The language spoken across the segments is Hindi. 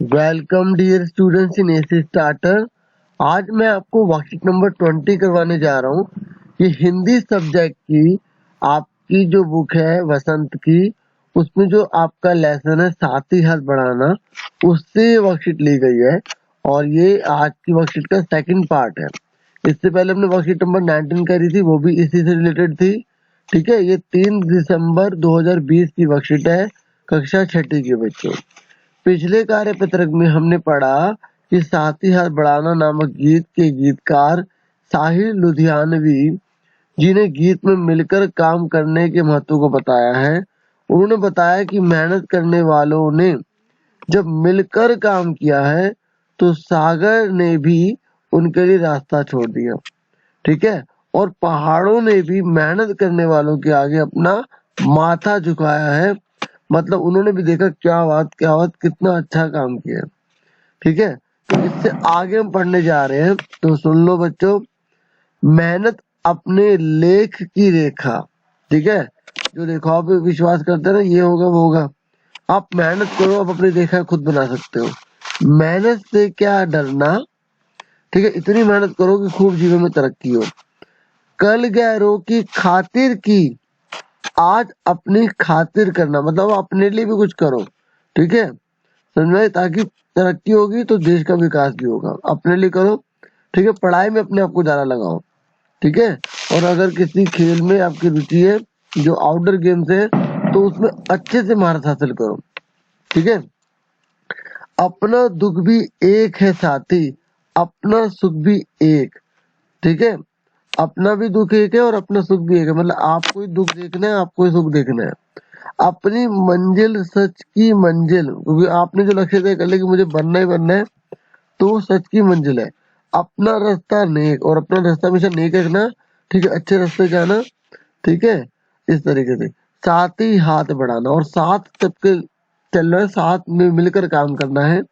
Welcome dear students in AC starter. आज मैं आपको वर्कशीट नंबर 20 करवाने जा रहा हूँ। ये हिंदी सब्जेक्ट की आपकी जो बुक है वसंत की, उसमें जो आपका लेसन है साथ ही हाथ बढ़ाना, उससे वर्कशीट ली गई है और ये आज की वर्कशीट का सेकंड पार्ट है। इससे पहले हमने वर्कशीट नंबर 19 करी थी, वो भी इसी से रिलेटेड थी। ठीक है, ये 3 दिसंबर 2020 की वर्कशीट है कक्षा 6ठी के बच्चों। पिछले कार्य पत्रक में हमने पढ़ा कि साथी हाथ बढ़ाना नामक गीत के गीतकार साहिल लुधियानवी, जिन्हें गीत में मिलकर काम करने के महत्व को बताया है, उन्होंने बताया कि मेहनत करने वालों ने जब मिलकर काम किया है तो सागर ने भी उनके लिए रास्ता छोड़ दिया। ठीक है, और पहाड़ों ने भी मेहनत करने वालों के आगे अपना माथा झुकाया है। मतलब उन्होंने भी देखा क्या बात कितना अच्छा काम किया। ठीक है, तो इससे आगे हम पढ़ने जा रहे हैं, तो सुन लो बच्चों। मेहनत अपने लेख की रेखा। ठीक है, जो रेखाओं पे विश्वास करते हैं ना, ये होगा वो होगा। आप मेहनत करो, आप अपनी रेखा खुद बना सकते हो। मेहनत से क्या डरना। ठीक है, इतनी मेहनत करो कि खूब जीवन में तरक्की हो। कल गैरों की खातिर की, आज अपनी खातिर करना, मतलब अपने लिए भी कुछ करो। ठीक है, समझ में, ताकि तरक्की होगी तो देश का विकास भी होगा। अपने लिए करो। ठीक है, पढ़ाई में अपने आप को ज्यादा लगाओ। ठीक है, और अगर किसी खेल में आपकी रुचि है, जो आउटडोर गेम्स है, तो उसमें अच्छे से महारत हासिल करो। ठीक है, अपना दुख भी एक है साथी, अपना सुख भी एक। ठीक है, अपना भी दुख एक है और अपना सुख भी एक है। मतलब आपको ही दुख देखना है, आपको ही सुख देखना है। अपनी मंजिल सच की मंजिल, क्योंकि आपने जो लक्ष्य तय कर लिया कि मुझे बनना ही बनना है, तो वो सच की मंजिल है। अपना रास्ता नेक, और अपना रास्ता हमेशा नेक रखना। ठीक है, अच्छे रास्ते जाना। ठीक है, इस तरीके से साथ ही हाथ बढ़ाना, और साथ सबके चलना है, साथ में मिलकर काम करना है।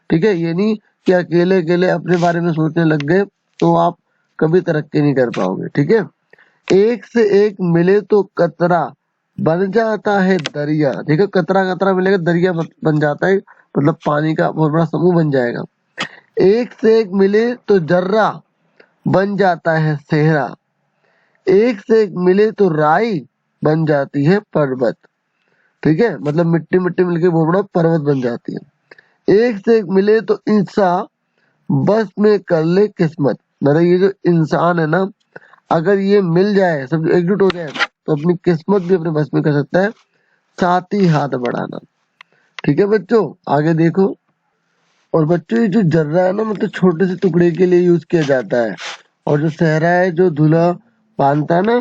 ठीक है, ये नहीं कि अकेले अकेले अपने बारे में सोचने लग गए तो आप कभी तरक्की नहीं कर पाओगे। ठीक है, एक से एक मिले तो कतरा बन जाता है दरिया। देखो, कतरा कतरा मिलेगा, दरिया बन जाता है, मतलब पानी का बहुत बड़ा समूह बन जाएगा। एक से एक मिले तो जर्रा बन जाता है सेहरा, एक से एक मिले तो राई बन जाती है पर्वत। ठीक है, मतलब मिट्टी मिट्टी मिलके बहुत बड़ा पर्वत बन जाती है। एक से एक मिले तो इंसान बस में कर ले किस्मत। मतलब ये जो इंसान है ना, अगर ये मिल जाए, सब एकजुट हो जाए, तो अपनी किस्मत भी अपने बस में कर सकता है। साथ ही हाथ बढ़ाना। ठीक है बच्चों, आगे देखो। और बच्चों, ये जो जर्रा है ना, मतलब छोटे से टुकड़े के लिए यूज किया जाता है। और जो सहरा है, जो दूल्हा बांधता है ना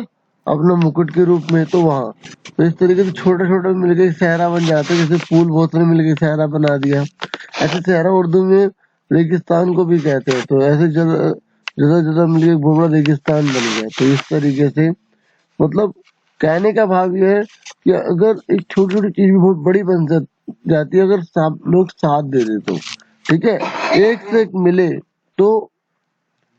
अपना मुकुट के रूप में, तो वहां तो इस तरीके से छोटा छोटा मिलकर सहरा बन जाता है। जैसे फूल बहुत सारे मिलकर सहरा बना दिया, ऐसे सहरा उर्दू में रेगिस्तान को भी कहते हैं। तो ऐसे जगह जगह मिलकर बहुत बड़ा रेगिस्तान बन गया। तो इस तरीके से, मतलब कहने का भाव ये है कि अगर एक छोटी छोटी चीज भी बहुत बड़ी बन जाती है, अगर सब लोग साथ दे दे तो। ठीक है, एक से एक मिले तो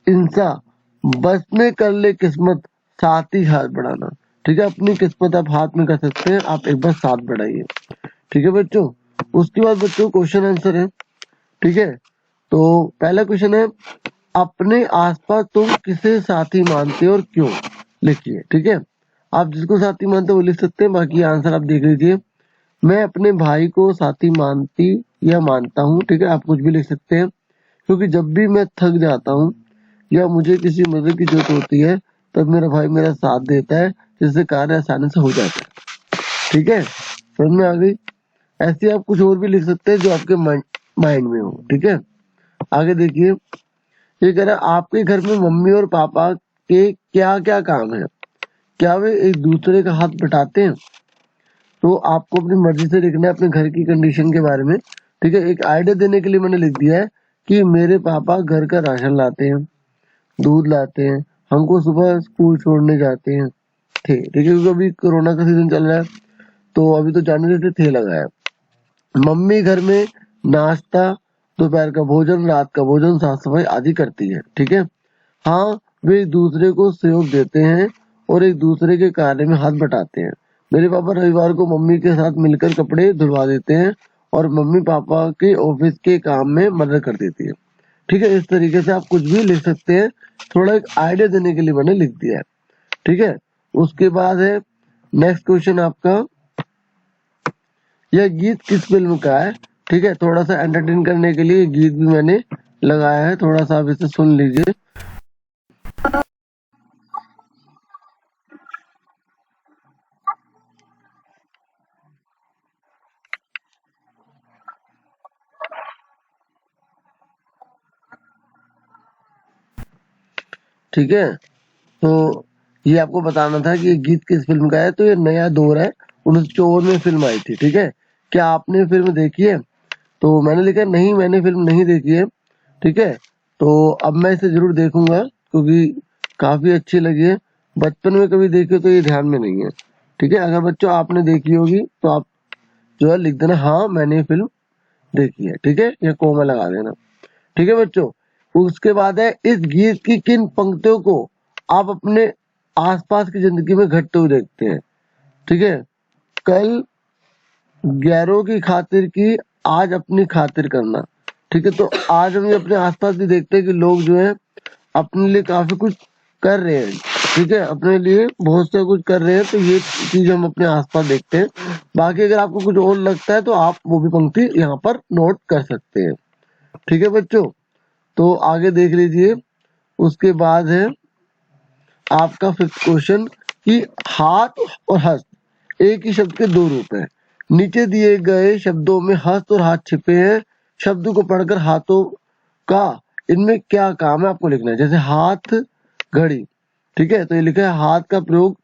इंसान बस में कर ले किस्मत, साथ ही हाथ बढ़ाना। ठीक है, अपनी किस्मत आप हाथ में कर सकते हैं, आप एक बार साथ बढ़ाइए। ठीक है बच्चों, उसके बाद बच्चों क्वेश्चन आंसर है। ठीक है, तो पहला क्वेश्चन है, अपने आसपास तुम किसे साथी मानते हो और क्यों, लिखिए। ठीक है, आप जिसको साथी मानते हो वो लिख सकते हैं, बाकी आंसर आप देख लीजिए। मैं अपने भाई को साथी मानती या मानता हूँ। ठीक है, आप कुछ भी लिख सकते हैं, क्योंकि जब भी मैं थक जाता हूँ या मुझे किसी मदद की जरूरत होती है, तब मेरा भाई मेरा साथ देता है, जिससे कार्य आसानी से हो जाता है। ठीक है, समझ में आ गई। ऐसे आप कुछ और भी लिख सकते हैं जो आपके माइंड में हो। ठीक है, आगे देखिए। ये कह रहा है, आपके घर में मम्मी और पापा के क्या क्या काम है, क्या वे एक दूसरे का हाथ बटाते हैं। तो आपको अपनी मर्जी से लिखना है अपने घर की कंडीशन के बारे में। ठीक है, एक आइडिया देने के लिए मैंने लिख दिया है कि मेरे पापा घर का राशन लाते हैं, दूध लाते हैं, हमको सुबह स्कूल छोड़ने जाते हैं थे। ठीक है, क्योंकि अभी कोरोना का सीजन चल रहा है, तो अभी तो जाने देते थे लगाया। मम्मी घर में नाश्ता, दोपहर का भोजन, रात का भोजन, साफ सफाई आदि करती है। ठीक है, हाँ, वे एक दूसरे को सहयोग देते हैं और एक दूसरे के कार्य में हाथ बटाते हैं। मेरे पापा रविवार को मम्मी के साथ मिलकर कपड़े धुलवा देते हैं और मम्मी पापा के ऑफिस के काम में मदद कर देती है। ठीक है, इस तरीके से आप कुछ भी लिख सकते हैं, थोड़ा एक आइडिया देने के लिए मैंने लिख दिया है। ठीक है, उसके बाद है नेक्स्ट क्वेश्चन आपका, यह गीत किस फिल्म का है। ठीक है, थोड़ा सा एंटरटेन करने के लिए गीत भी मैंने लगाया है, थोड़ा सा आप इसे सुन लीजिए। ठीक है, तो ये आपको बताना था कि ये गीत किस फिल्म का है। तो ये नया दौर है, 1954 में फिल्म आई थी। ठीक है, क्या आपने फिल्म देखी है? तो मैंने लिखा नहीं, मैंने फिल्म नहीं देखी है। ठीक है, तो अब मैं इसे जरूर देखूंगा क्योंकि काफी अच्छी लगी है। बचपन में कभी देखी हो तो ये ध्यान में नहीं है। ठीक है, अगर बच्चों आपने देखी होगी तो आप जो है लिख देना हाँ मैंने ये फिल्म देखी है। ठीक है, या कोमा लगा देना। ठीक है बच्चों, उसके बाद है, इस गीत की किन पंक्तियों को आप अपने आसपास की जिंदगी में घटते हुए देखते हैं। ठीक है, कल गैरों की खातिर की, आज अपनी खातिर करना। ठीक है, तो आज हम ये अपने आसपास भी देखते हैं कि लोग जो है अपने लिए काफी कुछ कर रहे हैं। ठीक है, अपने लिए बहुत सा कुछ कर रहे हैं, तो ये चीज हम अपने आसपास देखते हैं। बाकी अगर आपको कुछ और लगता है तो आप वो भी पंक्ति यहाँ पर नोट कर सकते हैं। ठीक है बच्चों, तो आगे देख लीजिए। उसके बाद है आपका फिफ्थ क्वेश्चन कि हाथ और हस्त एक ही शब्द के दो रूप हैं। नीचे दिए गए शब्दों में हस्त और हाथ छिपे हैं। शब्द को पढ़कर हाथों का इनमें क्या काम है आपको लिखना है। जैसे हाथ घड़ी, ठीक है, तो ये लिखा है हाथ का प्रयोग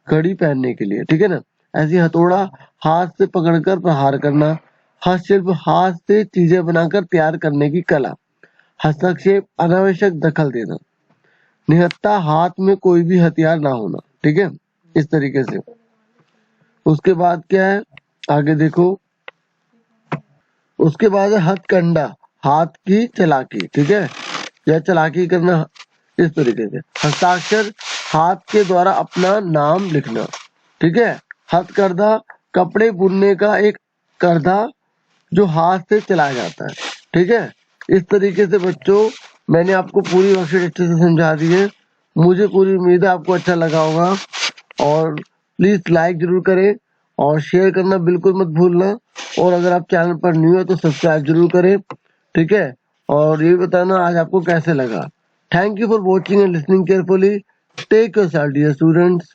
घड़ी पहनने के लिए। ठीक है ना, ऐसे हथौड़ा हाथ से पकड़कर प्रहार करना। हस्तशिल्प हाथ से चीजें बनाकर तैयार करने की कला। हस्तक्षेप अनावश्यक दखल देना। निहत्था हाथ में कोई भी हथियार ना होना। ठीक है, इस तरीके से। उसके बाद क्या है, आगे देखो। उसके बाद है हथकंडा, हाथ की चालाकी। ठीक है, या चालाकी करना, इस तरीके से। हस्ताक्षर हाथ के द्वारा अपना नाम लिखना। ठीक है, हथकरघा कपड़े बुनने का एक करधा जो हाथ से चलाया जाता है। ठीक है, इस तरीके से बच्चों मैंने आपको पूरी वर्कशीट अच्छे से समझा दी है। मुझे पूरी उम्मीद है आपको अच्छा लगा होगा, और प्लीज लाइक जरूर करें और शेयर करना बिल्कुल मत भूलना। और अगर आप चैनल पर न्यू है तो सब्सक्राइब जरूर करें। ठीक है, और ये बताना आज आपको कैसे लगा। Thank you for watching and listening carefully. Take your self dear students.